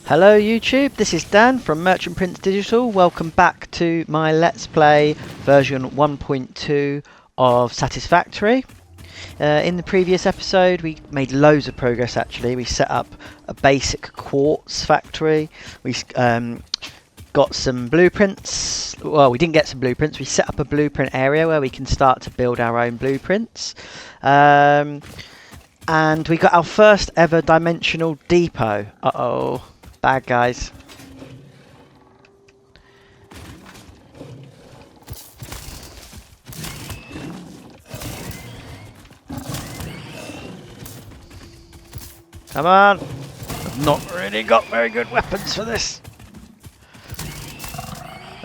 Hello YouTube, this is Dan from Mercer Digital. Welcome back to my Let's Play version 1.2 of Satisfactory. In the previous episode we made loads of progress actually. We set up a basic quartz factory. We got some blueprints. Well, we didn't get some blueprints. We set up a blueprint area where we can start to build our own blueprints. And we got our first ever dimensional depot. Uh-oh. Bad guys. Come on. I've not really got very good weapons for this.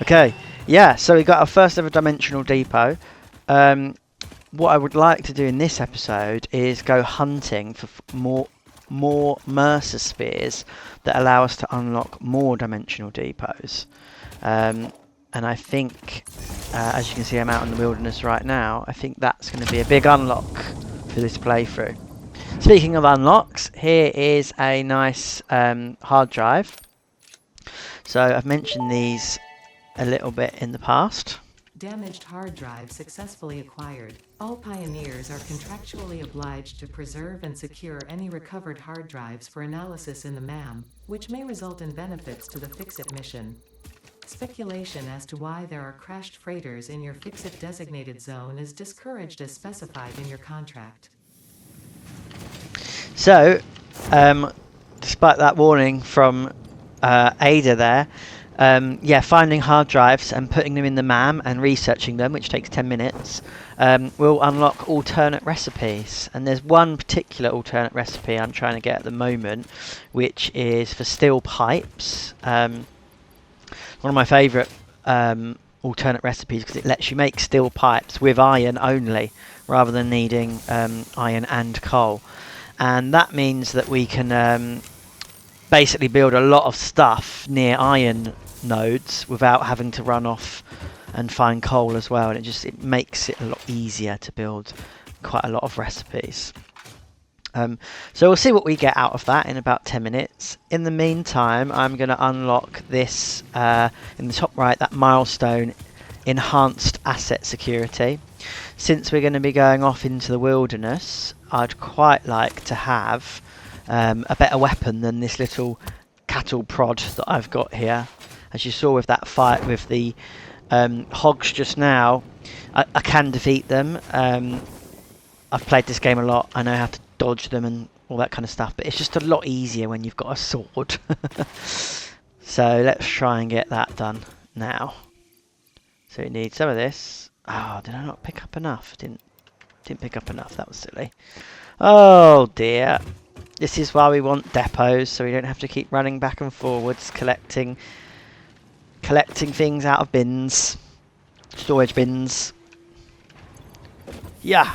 Okay. Yeah, so we got our first ever dimensional depot. What I would like to do in this episode is go hunting for more Mercer spheres that allow us to unlock more dimensional depots. And I think, as you can see, I'm out in the wilderness right now. I think that's going to be a big unlock for this playthrough. Speaking of unlocks, here is a nice hard drive. So I've mentioned these a little bit in the past. Damaged hard drive successfully acquired. All pioneers are contractually obliged to preserve and secure any recovered hard drives for analysis in the MAM, which may result in benefits to the Fix-It mission. Speculation as to why there are crashed freighters in your Fix-It designated zone is discouraged as specified in your contract. So, despite that warning from Ada there, yeah, finding hard drives and putting them in the MAM and researching them, which takes 10 minutes, will unlock alternate recipes. And there's one particular alternate recipe I'm trying to get at the moment, which is for steel pipes. One of my favourite alternate recipes because it lets you make steel pipes with iron only, rather than needing iron and coal. And that means that we can basically build a lot of stuff near iron nodes without having to run off and find coal as well, and it makes it a lot easier to build quite a lot of recipes. So we'll see what we get out of that in about 10 minutes. In the meantime, I'm going to unlock this in the top right, that milestone, enhanced asset security. Since we're going to be going off into the wilderness, I'd quite like to have a better weapon than this little cattle prod that I've got here. As you saw with that fight with the hogs just now, I can defeat them. I've played this game a lot. I know how to dodge them and all that kind of stuff, but it's just a lot easier when you've got a sword. So let's try and get that done now. So we need some of this. Oh, did I not pick up enough? Didn't pick up enough. That was silly. Oh dear. This is why we want depots, so we don't have to keep running back and forwards collecting things out of bins, storage bins. Yeah.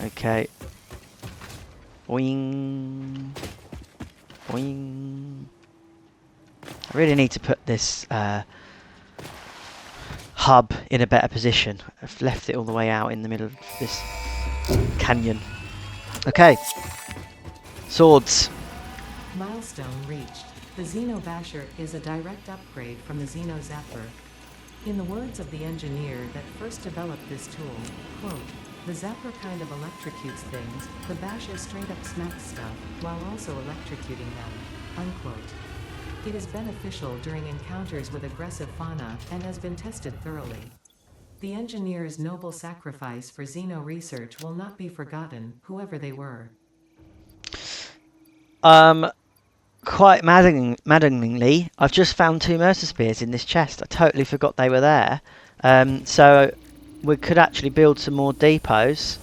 Okay. Boing. Boing. I really need to put this hub in a better position. I've left it all the way out in the middle of this canyon. Okay. Swords. Milestone reached. The Xeno Basher is a direct upgrade from the Xeno Zapper. In the words of the engineer that first developed this tool, quote, "The Zapper kind of electrocutes things, the Basher straight up smacks stuff, while also electrocuting them," unquote. It is beneficial during encounters with aggressive fauna and has been tested thoroughly. The engineer's noble sacrifice for Xeno research will not be forgotten, whoever they were. Quite maddeningly, I've just found 2 Mercer spears in this chest. I totally forgot they were there. So we could actually build some more depots,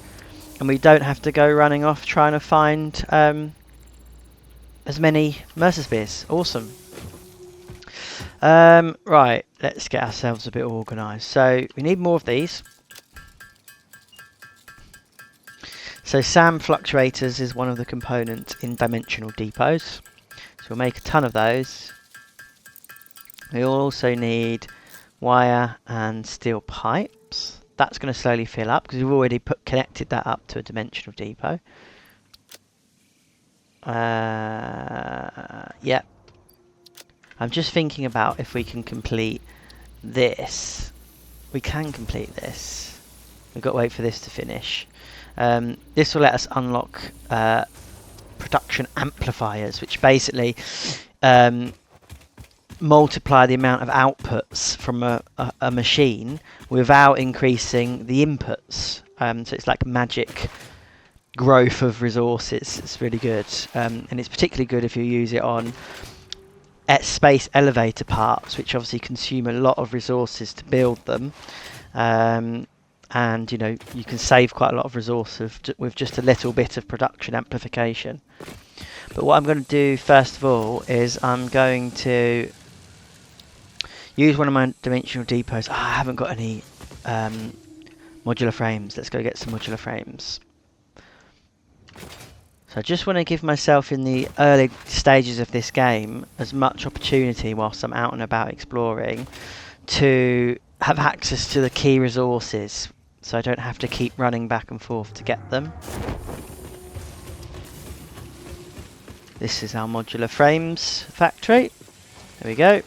and we don't have to go running off trying to find as many Mercer spears. Awesome. Right, let's get ourselves a bit organised. So we need more of these. So SAM fluctuators is one of the components in dimensional depots. So we'll make a ton of those. We'll also need wire and steel pipes. That's going to slowly fill up because we've already connected that up to a dimensional depot. Yep. I'm just thinking about if we can complete this. We can complete this. We've got to wait for this to finish. This will let us unlock production amplifiers, which basically multiply the amount of outputs from a machine without increasing the inputs. So it's like magic growth of resources. It's really good, and it's particularly good if you use it on space elevator parts, which obviously consume a lot of resources to build them. And you know, you can save quite a lot of resources with just a little bit of production amplification. But what I'm going to do first of all is I'm going to use one of my dimensional depots. I haven't got any modular frames. Let's go get some modular frames. So I just want to give myself in the early stages of this game as much opportunity whilst I'm out and about exploring to have access to the key resources, so I don't have to keep running back and forth to get them. This is our modular frames factory. There we go.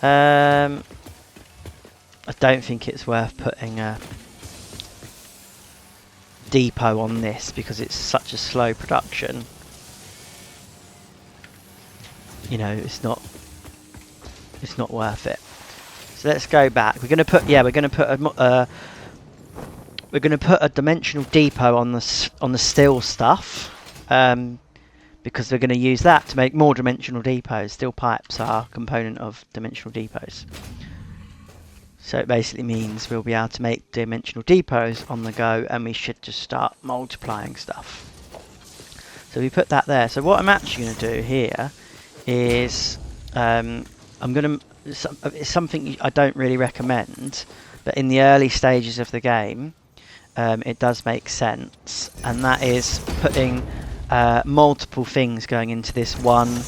I don't think it's worth putting a depot on this because it's such a slow production. You know, it's not worth it. So let's go back. We're going to put a dimensional depot on the steel stuff, because we're going to use that to make more dimensional depots. Steel pipes are a component of dimensional depots. So it basically means we'll be able to make dimensional depots on the go, and we should just start multiplying stuff. So we put that there. So what I'm actually going to do here is it's something I don't really recommend, but in the early stages of the game it does make sense, and that is putting multiple things going into this one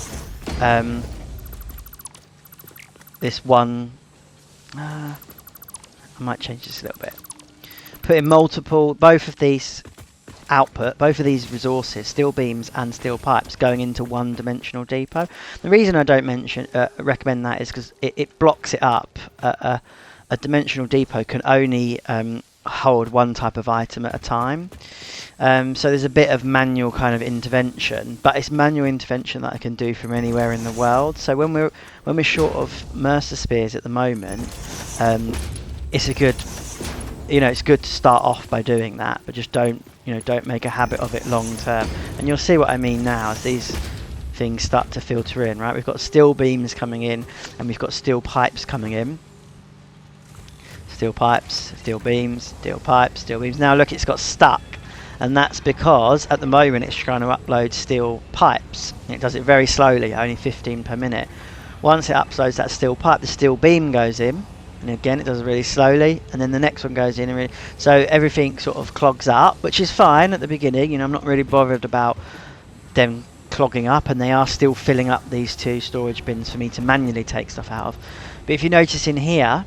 I might change this a little bit. Putting both of these resources, steel beams and steel pipes, going into one dimensional depot. The reason I don't recommend that is because it blocks it up. A dimensional depot can only hold one type of item at a time. So there's a bit of manual kind of intervention, but it's manual intervention that I can do from anywhere in the world. So when we're short of Mercer spears at the moment, it's good to start off by doing that, but just don't make a habit of it long term. And you'll see what I mean now as these things start to filter in, right? We've got steel beams coming in, and we've got steel pipes coming in. Steel pipes, steel beams, steel pipes, steel beams. Now look, it's got stuck, and that's because at the moment it's trying to upload steel pipes. It does it very slowly, only 15 per minute. Once it uploads that steel pipe, the steel beam goes in, and again it does it really slowly, and then the next one goes in, and so everything sort of clogs up, which is fine at the beginning. You know, I'm not really bothered about them clogging up, and they are still filling up these two storage bins for me to manually take stuff out of. But if you notice in here,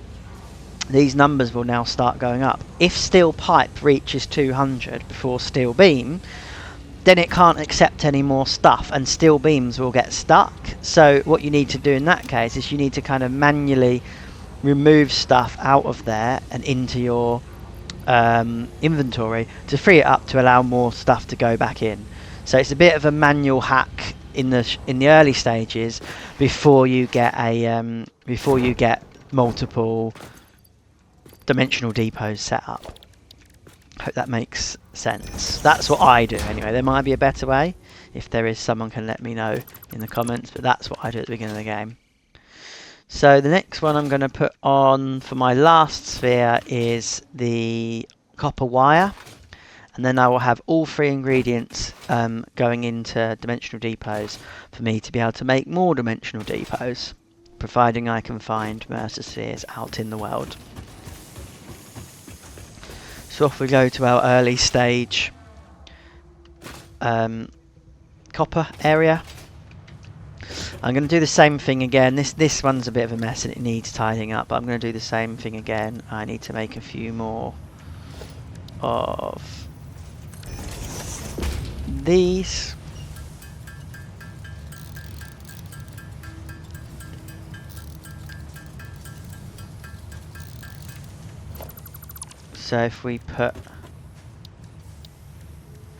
these numbers will now start going up. If steel pipe reaches 200 before steel beam, then it can't accept any more stuff, and steel beams will get stuck. So what you need to do in that case is you need to kind of manually remove stuff out of there and into your inventory to free it up to allow more stuff to go back in. So it's a bit of a manual hack in the early stages before you get multiple dimensional depots set up. Hope that makes sense. That's what I do anyway. There might be a better way. If there is, someone can let me know in the comments, but that's what I do at the beginning of the game. So the next one I'm going to put on for my last sphere is the copper wire, and then I will have all three ingredients going into dimensional depots for me to be able to make more dimensional depots, providing I can find Mercer spheres out in the world. So off we go to our early stage copper area. I'm going to do the same thing again. This one's a bit of a mess and it needs tidying up, but I'm going to do the same thing again. I need to make a few more of these. So if we put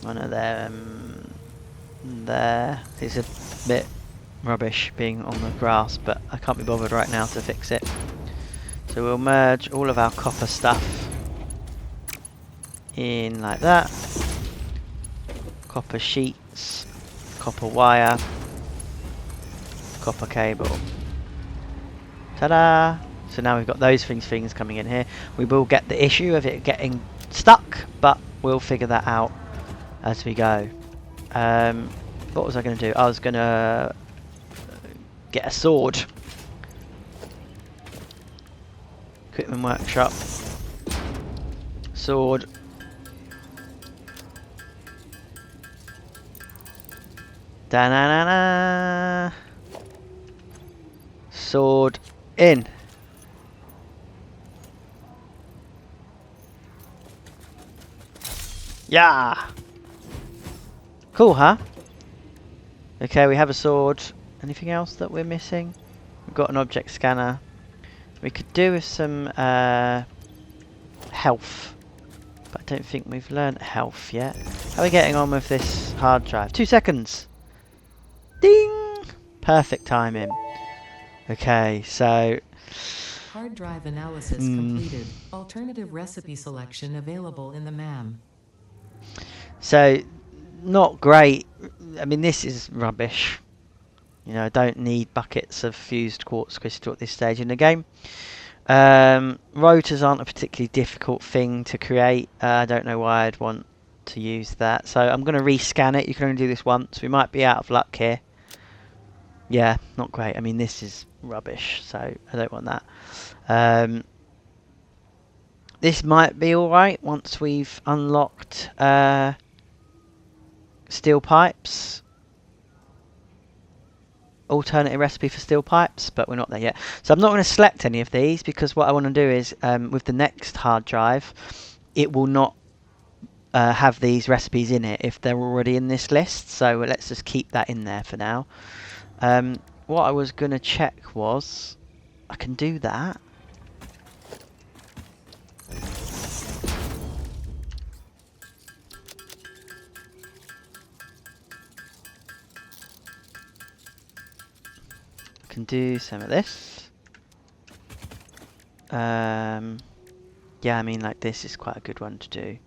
one of them there, it's a bit rubbish being on the grass, but I can't be bothered right now to fix it. So we'll merge all of our copper stuff in like that. Copper sheets, copper wire, copper cable. Ta-da! So now we've got those things coming in here. We will get the issue of it getting stuck, but we'll figure that out as we go. What was I going to do? I was going to get a sword. Equipment workshop. Sword. Da-na-na-na. Sword in. Yeah. Cool, huh? Okay, we have a sword. Anything else that we're missing? We've got an object scanner. We could do with some health, but I don't think we've learnt health yet. How are we getting on with this hard drive? 2 seconds. Ding! Perfect timing. Okay, so Hard drive analysis completed. Alternative recipe selection available in the MAM. So not great. I mean, this is rubbish. You know, I don't need buckets of fused quartz crystal at this stage in the game. Rotors aren't a particularly difficult thing to create. I don't know why I'd want to use that. So I'm going to rescan it. You can only do this once. We might be out of luck here. Yeah, not great. I mean, this is rubbish, so I don't want that. This might be alright once we've unlocked steel pipes. Alternative recipe for steel pipes, but we're not there yet. So I'm not going to select any of these because what I want to do is with the next hard drive, it will not have these recipes in it if they're already in this list. So let's just keep that in there for now. What I was going to check was I can do that. Can do some of this. Yeah, I mean, like, this is quite a good one to do.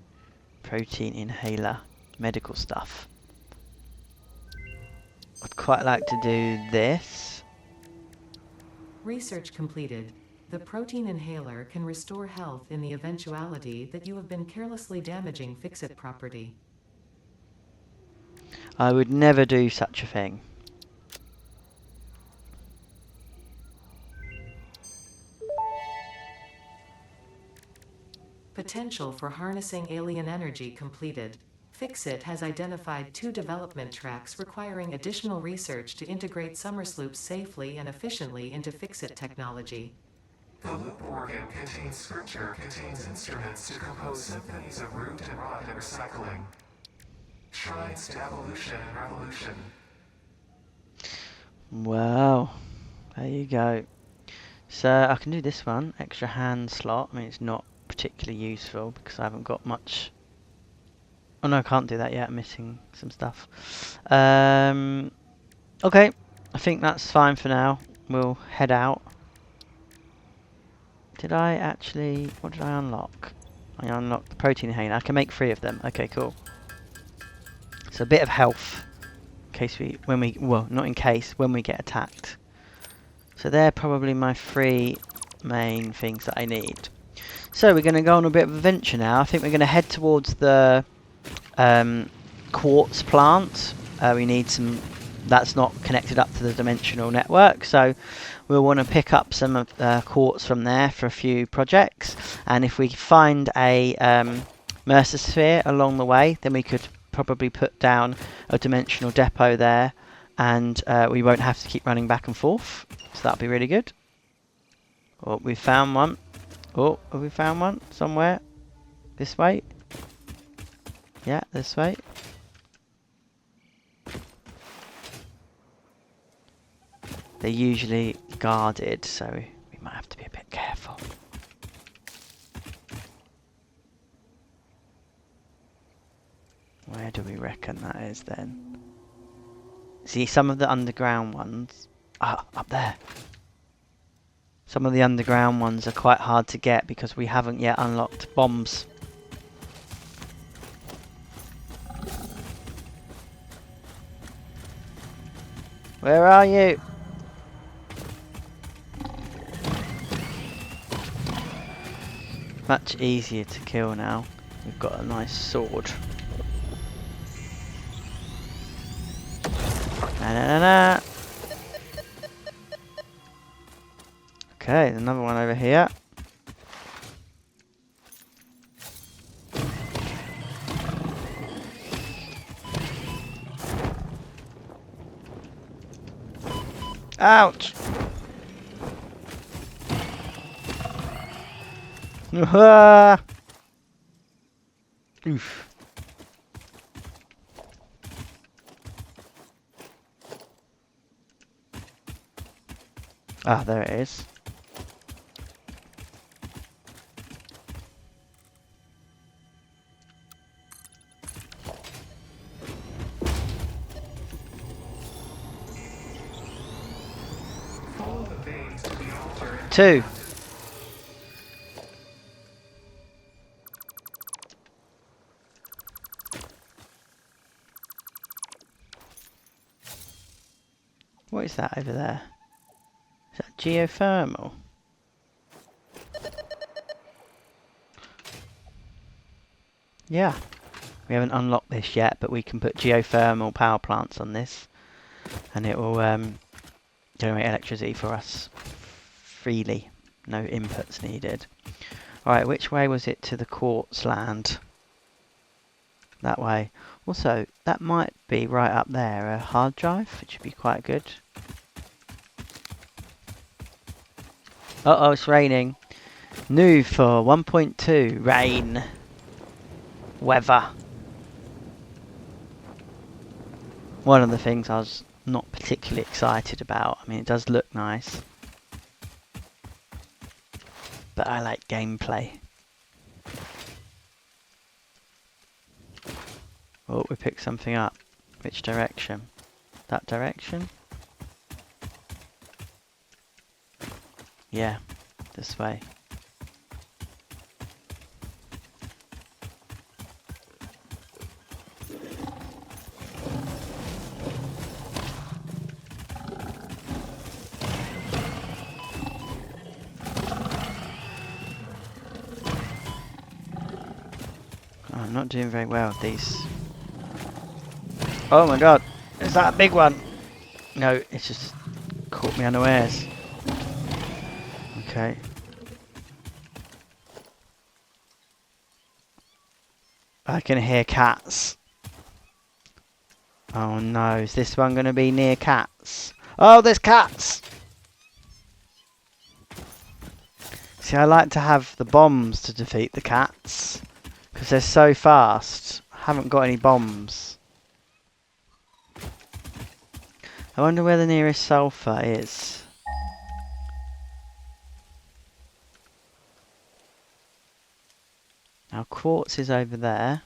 Protein inhaler, medical stuff. I'd quite like to do this. Research completed. The protein inhaler can restore health in the eventuality that you have been carelessly damaging fix-it property. I would never do such a thing. Potential for harnessing alien energy completed. Fixit has identified 2 development tracks requiring additional research to integrate Somersloops safely and efficiently into Fixit technology. The loop organ contains scripture, contains instruments to compose symphonies of root and rot and recycling. Shrines to evolution and revolution. Wow. There you go. So I can do this one. Extra hand slot. I mean, it's not particularly useful because I haven't got much. Oh no, I can't do that yet. I'm missing some stuff. Okay. I think that's fine for now. We'll head out. Did I actually... What did I unlock? I unlocked the protein inhaler. I can make 3 of them. Okay, cool. So a bit of health. In case we... Well, not in case. When we get attacked. So they're probably my 3 main things that I need. So we're going to go on a bit of a venture now. I think we're going to head towards the quartz plant. We need some... That's not connected up to the dimensional network, so we'll want to pick up some quartz from there for a few projects. And if we find a Mercer sphere along the way, then we could probably put down a dimensional depot there, and we won't have to keep running back and forth. So that'll be really good. Oh, we found one. Oh, have we found one somewhere? This way? Yeah, this way. They're usually guarded, so we might have to be a bit careful. Where do we reckon that is then? See, some of the underground ones... Ah, up there. Some of the underground ones are quite hard to get because we haven't yet unlocked bombs. Where are you? Much easier to kill now. We've got a nice sword. Na, na, na, na. Okay, another one over here. Ouch! Oof. Ah, there it is. Follow the veins to the altar. 2. What is that over there? Is that geothermal? Yeah. We haven't unlocked this yet, but we can put geothermal power plants on this. And it will generate electricity for us freely. No inputs needed. Alright, which way was it to the quartz land? That way. Also, that might be right up there, a hard drive, which would be quite good. Uh-oh, it's raining. New for 1.2, rain. Weather. One of the things I was not particularly excited about. I mean, it does look nice. But I like gameplay. Oh, we picked something up. Which direction? That direction? Yeah, this way. Oh, I'm not doing very well with these. Oh my god, is that a big one? No, it's just caught me unawares. Okay. I can hear cats. Oh no, is this one going to be near cats? Oh, there's cats! See, I like to have the bombs to defeat the cats. Because they're so fast. I haven't got any bombs. I wonder where the nearest sulfur is. Now quartz is over there.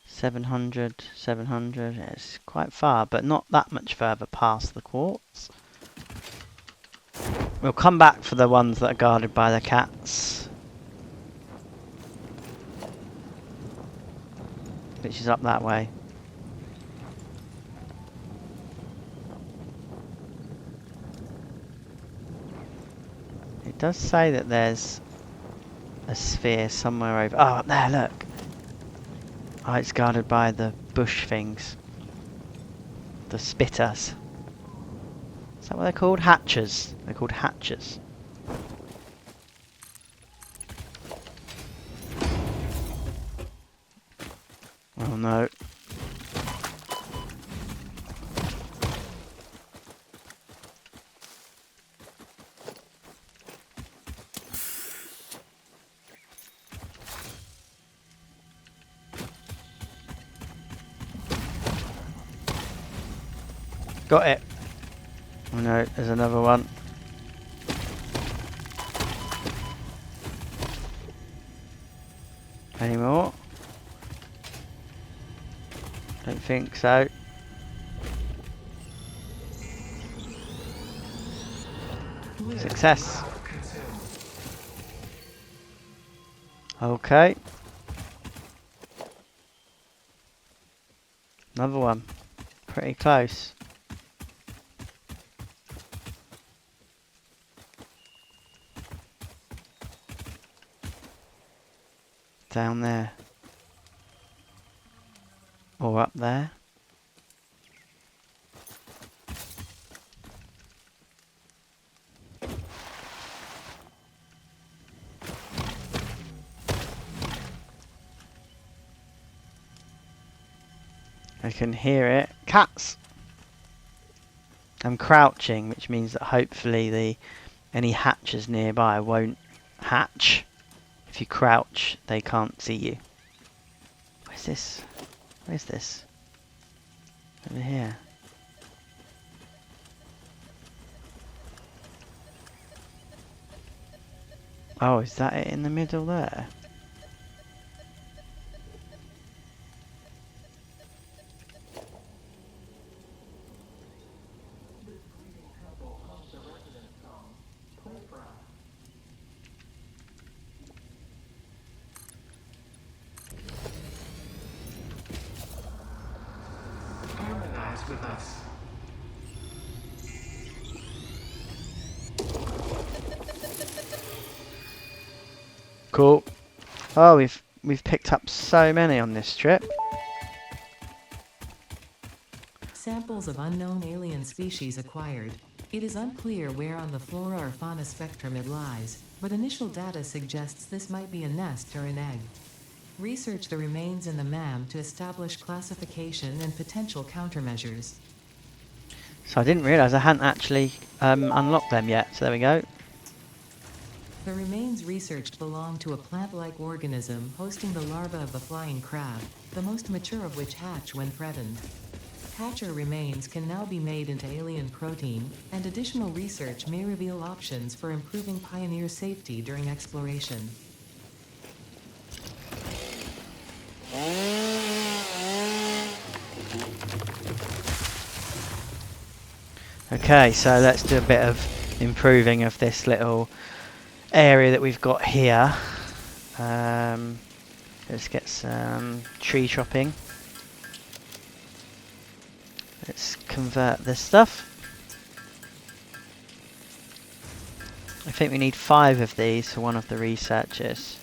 700, 700. It's quite far, but not that much further past the quartz. We'll come back for the ones that are guarded by the cats. Which is up that way. It does say that there's a sphere somewhere over... Oh, up there, look! Oh, it's guarded by the bush things. The spitters. Is that what they're called? Hatchers. They're called hatchers. Oh no. Got it. Oh no, there's another one. Any more? Don't think so. Success. Okay. Another one. Pretty close. Down there. Or up there. I can hear it. Cats! I'm crouching, which means that hopefully any hatches nearby won't hatch. If you crouch, they can't see you. Where's this? Where's this? Over here. Oh, is that it in the middle there? Harmonize with us. Cool. Oh, we've picked up so many on this trip. Samples of unknown alien species acquired. It is unclear where on the flora or fauna spectrum it lies, but initial data suggests this might be a nest or an egg. Research the remains in the MAM to establish classification and potential countermeasures. So I didn't realise I hadn't actually unlocked them yet. So there we go. The remains researched belong to a plant-like organism hosting the larva of the flying crab, the most mature of which hatch when threatened. Hatcher remains can now be made into alien protein, and additional research may reveal options for improving Pioneer safety during exploration. Okay, so let's do a bit of improving of this little area that we've got here. Let's get some tree chopping. Let's convert this stuff. I think we need 5 of these for one of the researchers.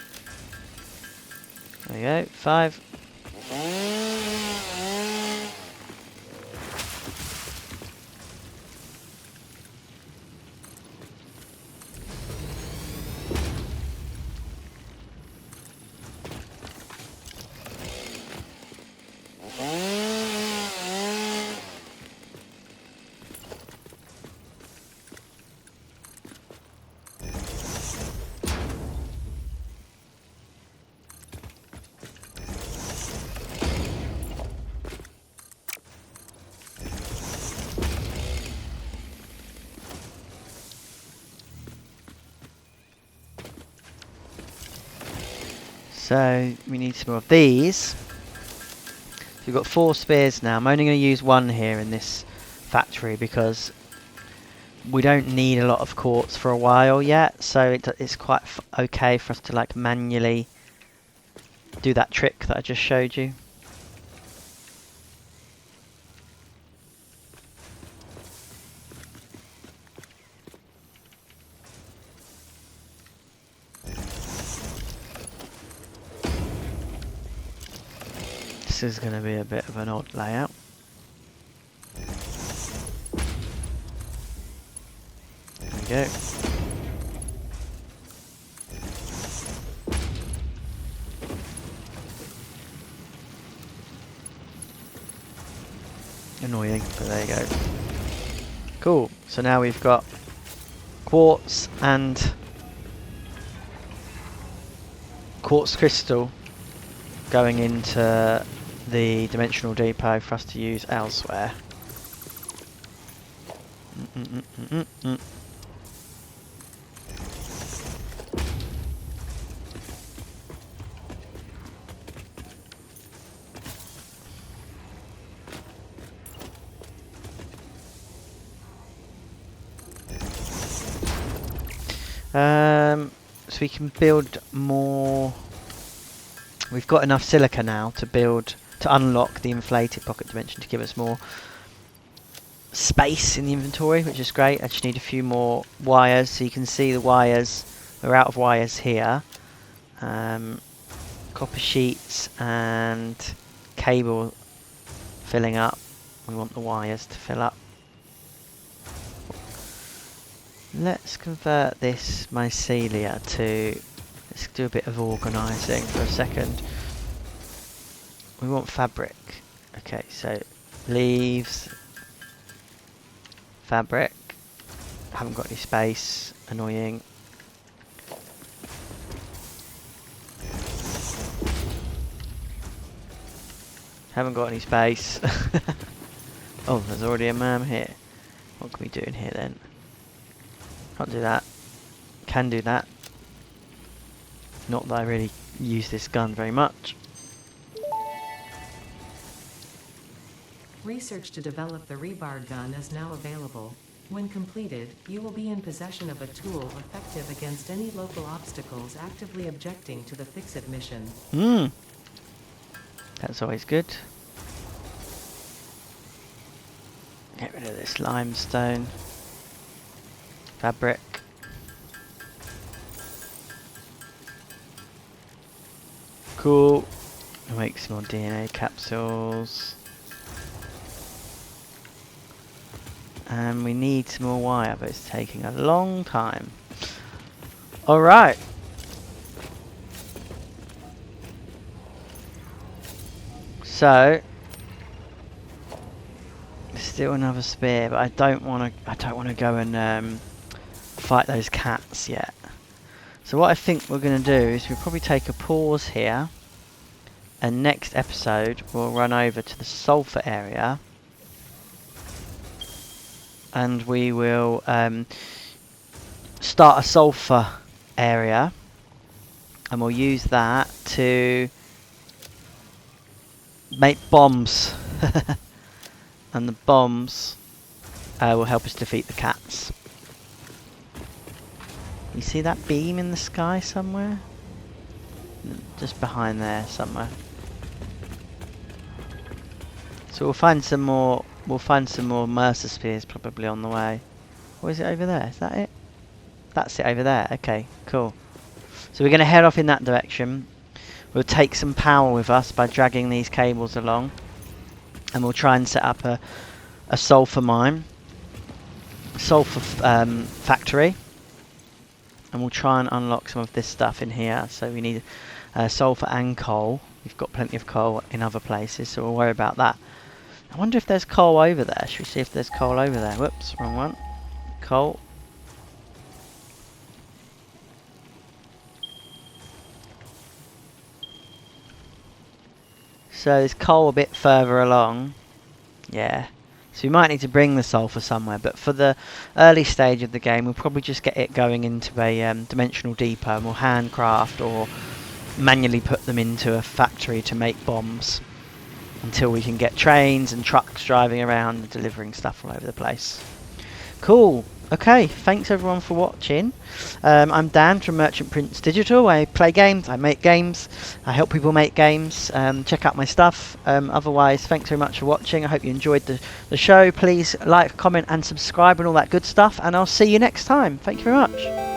There we go, 5. So we need some more of these. So we've got 4 spears now. I'm only going to use 1 here in this factory because we don't need a lot of quartz for a while yet. So it's quite okay for us to like manually do that trick that I just showed you. This is going to be a bit of an odd layout. There we go. Annoying, but there you go. Cool, so now we've got quartz and quartz crystal going into the dimensional depot for us to use elsewhere. So we can build more. We've got enough silica now to unlock the inflated pocket dimension to give us more space in the inventory, which is great. I just need a few more wires, so you can see the wires. We're out of wires here. Copper sheets and cable filling up. We want the wires to fill up. Let's convert this mycelia to... Let's do a bit of organising for a second. We want fabric. Okay, so leaves, fabric. Haven't got any space. Annoying. Haven't got any space. Oh, there's already a man here. What can we do in here then? Can't do that. Can do that. Not that I really use this gun very much. Research to develop the rebar gun is now available. When completed, you will be in possession of a tool effective against any local obstacles actively objecting to the fix-it mission. That's always good. Get rid of this limestone. Fabric. Cool. Make some more DNA capsules. And we need some more wire, but it's taking a long time. Alright. So still another spear, but I don't want to go and fight those cats yet. So what I think we're going to do is we'll probably take a pause here, and next episode we'll run over to the sulfur area, and we will start a sulfur area, and we'll use that to make bombs. And the bombs will help us defeat the cats. You see that beam in the sky somewhere? Just behind there somewhere. So we'll find some more. We'll find some more Mercer spears probably on the way. Or is it over there? Is that it? That's it over there. Okay, cool. So we're going to head off in that direction. We'll take some power with us by dragging these cables along. And we'll try and set up a sulfur mine. Sulfur factory. And we'll try and unlock some of this stuff in here. So we need sulfur and coal. We've got plenty of coal in other places, so we'll worry about that. I wonder if there's coal over there. Should we see if there's coal over there? Whoops, wrong one. Coal. So there's coal a bit further along. Yeah. So we might need to bring the sulfur somewhere, but for the early stage of the game we'll probably just get it going into a dimensional depot, and we'll handcraft or manually put them into a factory to make bombs until we can get trains and trucks driving around and delivering stuff all over the place. Cool. Okay, thanks everyone for watching. I'm Dan from Merchant Prince Digital. I play games, I make games, I help people make games. Check out my stuff. Otherwise, thanks very much for watching. I hope you enjoyed the show. Please like, comment and subscribe and all that good stuff, and I'll see you next time. Thank you very much.